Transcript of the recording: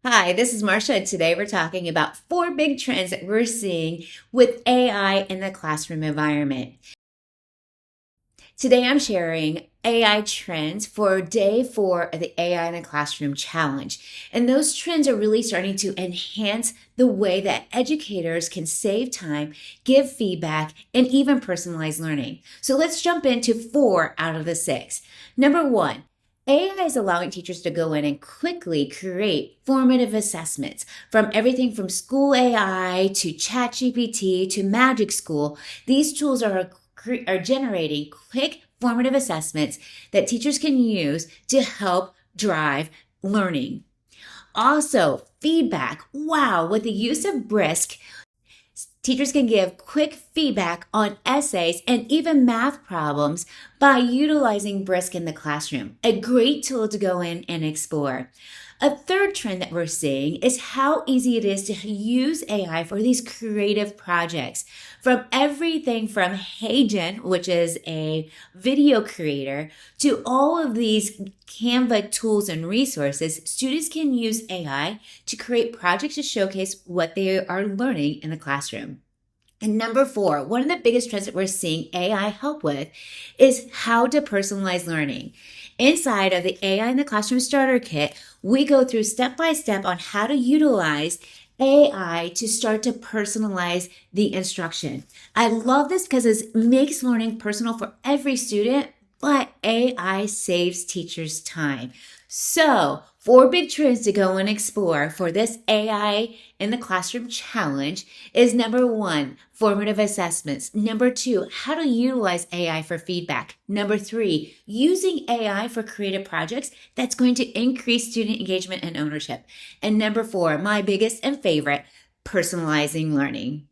Hi, this is Marcia, and today we're talking about 4 big trends that we're seeing with AI in the classroom environment. Today I'm sharing AI trends for day 4 of the AI in the Classroom Challenge. And those trends are really starting to enhance the way that educators can save time, give feedback, and even personalize learning. So let's jump into 4 out of the 6. Number 1. AI is allowing teachers to go in and quickly create formative assessments from everything from SchoolAI to ChatGPT to MagicSchool. These tools are generating quick formative assessments that teachers can use to help drive learning. Also, feedback. Wow, with the use of Brisk, teachers can give quick feedback on essays and even math problems by utilizing Brisk in the classroom. A great tool to go in and explore. A third trend that we're seeing is how easy it is to use AI for these creative projects. From everything from HeyGen, which is a video creator, to all of these Canva tools and resources, students can use AI to create projects to showcase what they are learning in the classroom. And number 4, one of the biggest trends that we're seeing AI help with is how to personalize learning. Inside of the AI in the Classroom Starter Kit, we go through step by step on how to utilize AI to start to personalize the instruction. I love this because it makes learning personal for every student, but AI saves teachers time. So, 4 big trends to go and explore for this AI in the Classroom Challenge is number 1, formative assessments. Number 2, how to utilize AI for feedback. Number 3, using AI for creative projects that's going to increase student engagement and ownership. And number 4, my biggest and favorite, personalizing learning.